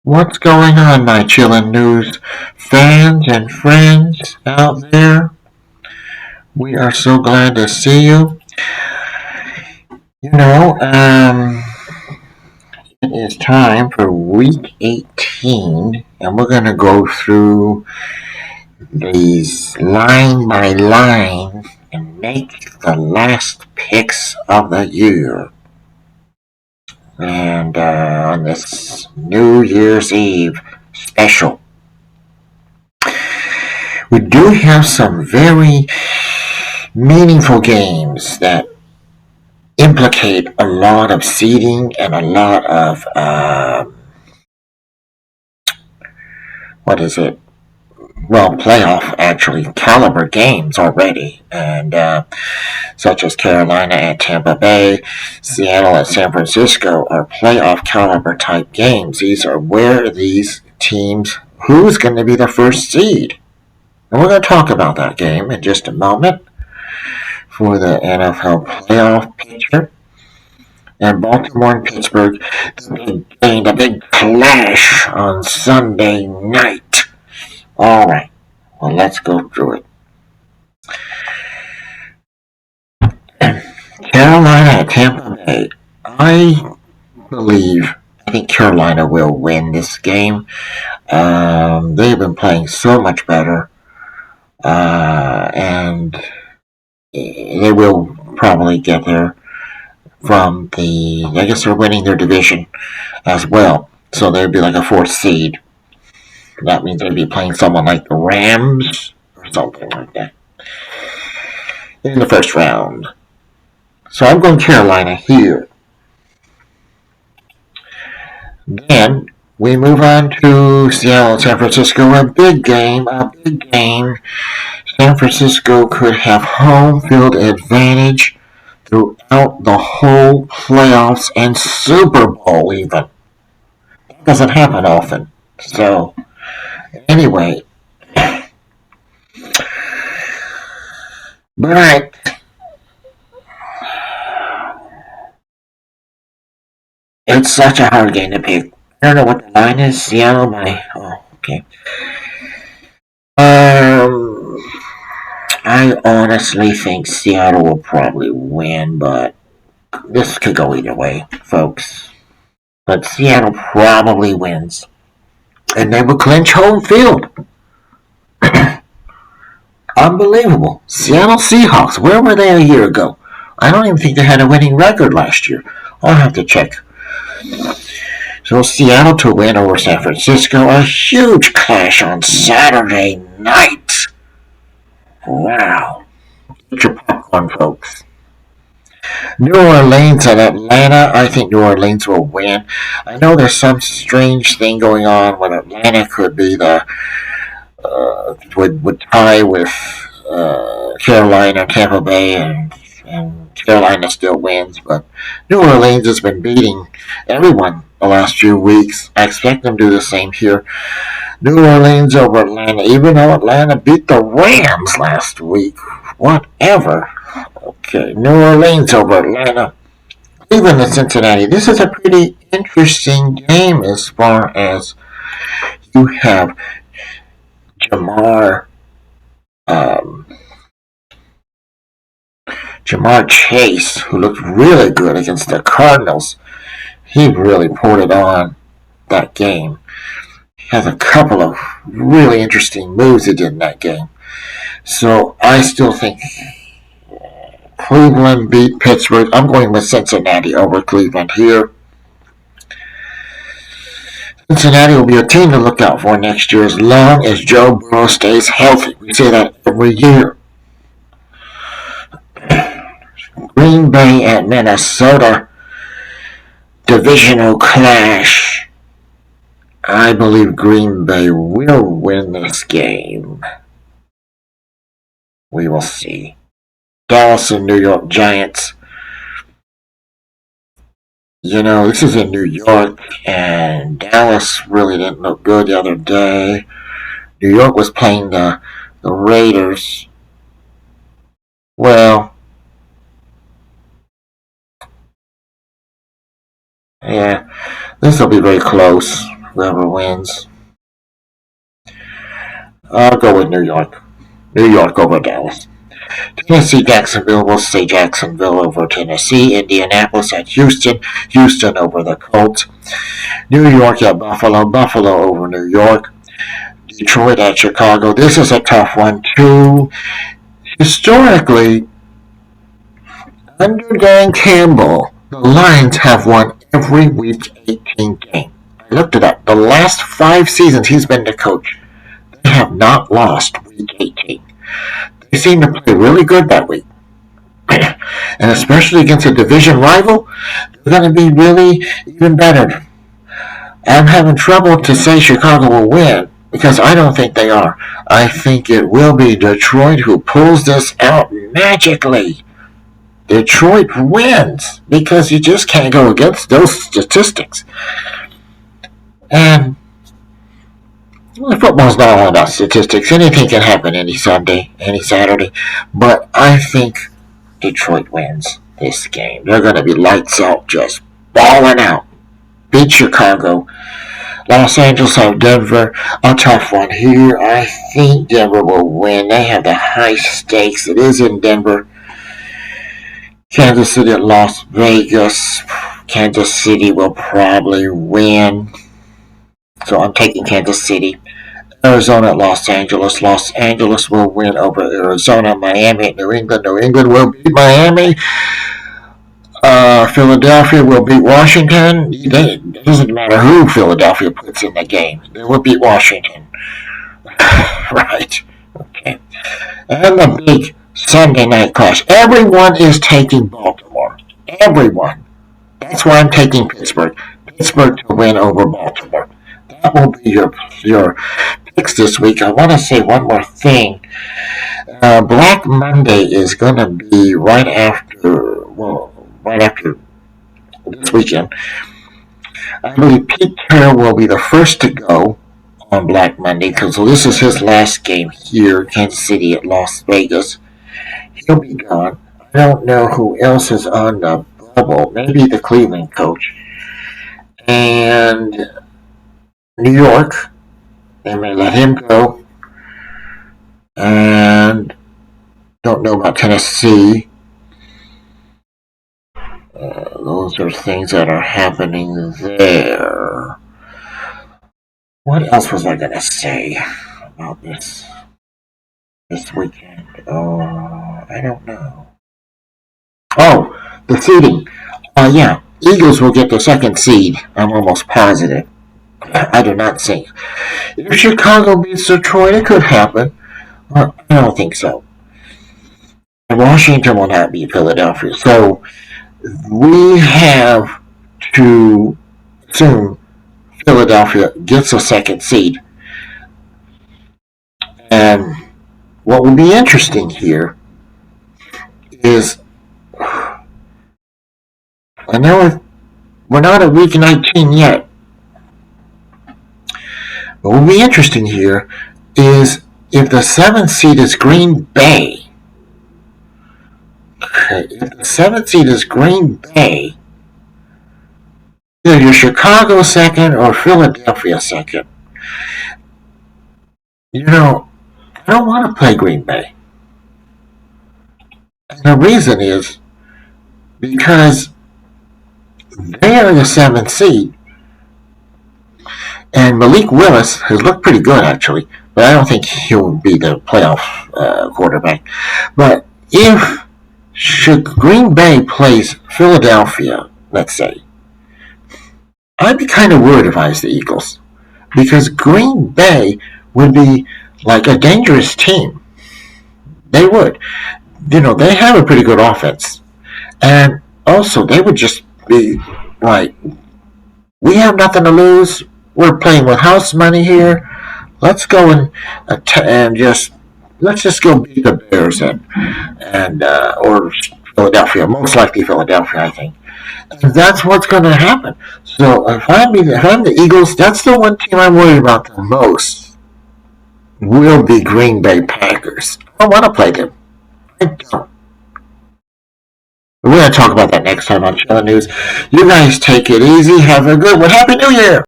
What's going on, my chillin' news fans and friends out there? We are so glad to see you. You know, it is time for week 18, and we're going to go through these line by line and make the last picks of the year. And on this New Year's Eve special, we do have some very meaningful games that implicate a lot of seeding and a lot of what is it? Well, playoff actually caliber games already, and such as Carolina at Tampa Bay, Seattle at San Francisco are playoff caliber type games. These are where these teams, who's going to be the first seed, and we're going to talk about that game in just a moment for the NFL playoff picture. And Baltimore and Pittsburgh, the big clash on Sunday night. All right, well, let's go through it. Carolina at Tampa Bay. I think Carolina will win this game. They've been playing so much better, and they will probably get there from the. I guess they're winning their division as well, so they'd be like a fourth seed. That means they'd be playing someone like the Rams or something like that in the first round. So I'm going Carolina here. Then we move on to Seattle and San Francisco. A big game, San Francisco could have home field advantage throughout the whole playoffs and Super Bowl even. That doesn't happen often. So anyway, but it's such a hard game to pick. I don't know what the line is. Seattle by okay. I honestly think Seattle will probably win, but this could go either way, folks. But Seattle probably wins, and they will clinch home field. Unbelievable. Seattle Seahawks, where were they a year ago? I don't even think they had a winning record last year. I'll have to check. So Seattle to win over San Francisco, a huge clash on Saturday night. Wow. Get your popcorn, folks. New Orleans and Atlanta. I think New Orleans will win. I know there's some strange thing going on when Atlanta could be the would tie with Carolina, Tampa Bay, and Carolina still wins. But New Orleans has been beating everyone the last few weeks. I expect them to do the same here. New Orleans over Atlanta, even though Atlanta beat the Rams last week. Whatever. Okay, New Orleans over Atlanta. Cleveland and Cincinnati. This is a pretty interesting game as far as you have Jamar um, Jamar Chase, who looked really good against the Cardinals. He really poured it on that game. He has a couple of really interesting moves he did in that game. So I still think Cleveland beat Pittsburgh. I'm going with Cincinnati over Cleveland here. Cincinnati will be a team to look out for next year as long as Joe Burrow stays healthy. We say that every year. Green Bay at Minnesota. Divisional clash. I believe Green Bay will win this game. We will see. Dallas and New York Giants. You know, this is in New York, and Dallas really didn't look good the other day. New York was playing the Raiders. Well, yeah, this will be very close. whoever wins. I'll go with New York. New York over Dallas. Tennessee, Jacksonville. We'll say Jacksonville over Tennessee. Indianapolis at Houston. Houston over the Colts. New York at Buffalo. Buffalo over New York. Detroit at Chicago. This is a tough one, too. Historically, under Dan Campbell, the Lions have won every week 18 game. I looked it up. The last 5 seasons he's been the coach, they have not lost week 18. They seem to play really good that week. And especially against a division rival, they're going to be really even better. I'm having trouble to say Chicago will win because I don't think they are. I think it will be Detroit who pulls this out magically. Detroit wins because you just can't go against those statistics. And football's not all about statistics. Anything can happen any Sunday, any Saturday. But I think Detroit wins this game. They're going to be lights out, just balling out. Beat Chicago. Los Angeles have Denver. A tough one here. I think Denver will win. They have the high stakes. It is in Denver. Kansas City at Las Vegas. Kansas City will probably win. So I'm taking Kansas City. Arizona at Los Angeles. Los Angeles will win over Arizona. Miami at New England. New England will beat Miami. Philadelphia will beat Washington. It doesn't matter who Philadelphia puts in the game. They will beat Washington. Right. Okay. And the big Sunday night clash. Everyone is taking Baltimore. Everyone. That's why I'm taking Pittsburgh. Pittsburgh to win over Baltimore. That will be your picks this week. I want to say one more thing. Black Monday is going to be right after this weekend. I believe Pete Carroll will be the first to go on Black Monday because this is his last game here, Kansas City at Las Vegas. He'll be gone. I don't know who else is on the bubble. Maybe the Cleveland coach. And New York, they may let him go. And don't know about Tennessee. Those are things that are happening there. What else was I going to say about this weekend? I don't know. Oh, the seeding. Yeah, Eagles will get the second seed. I'm almost positive. I do not think. If Chicago beats Detroit, it could happen. Well, I don't think so. And Washington will not beat Philadelphia. So we have to assume Philadelphia gets a second seed. And what will be interesting here is, I know we're not at week 19 yet. What will be interesting here is if the 7th seed is Green Bay. Okay, if the 7th seed is Green Bay, either you're Chicago second or Philadelphia second. You know, I don't want to play Green Bay. And the reason is because they are the 7th seed. And Malik Willis has looked pretty good, actually. But I don't think he'll be the playoff quarterback. But if Green Bay plays Philadelphia, let's say, I'd be kind of worried if I was the Eagles. Because Green Bay would be like a dangerous team. They would. You know, they have a pretty good offense. And also, they would just be like, we have nothing to lose. We're playing with house money here. Let's go and just go beat the Bears or Philadelphia. Most likely Philadelphia, I think. And that's what's going to happen. So if I'm the Eagles, that's the one team I'm worried about the most. Will be Green Bay Packers. I don't want to play them. I don't. We're going to talk about that next time on Channel News. You guys take it easy. Have a good one. Happy New Year!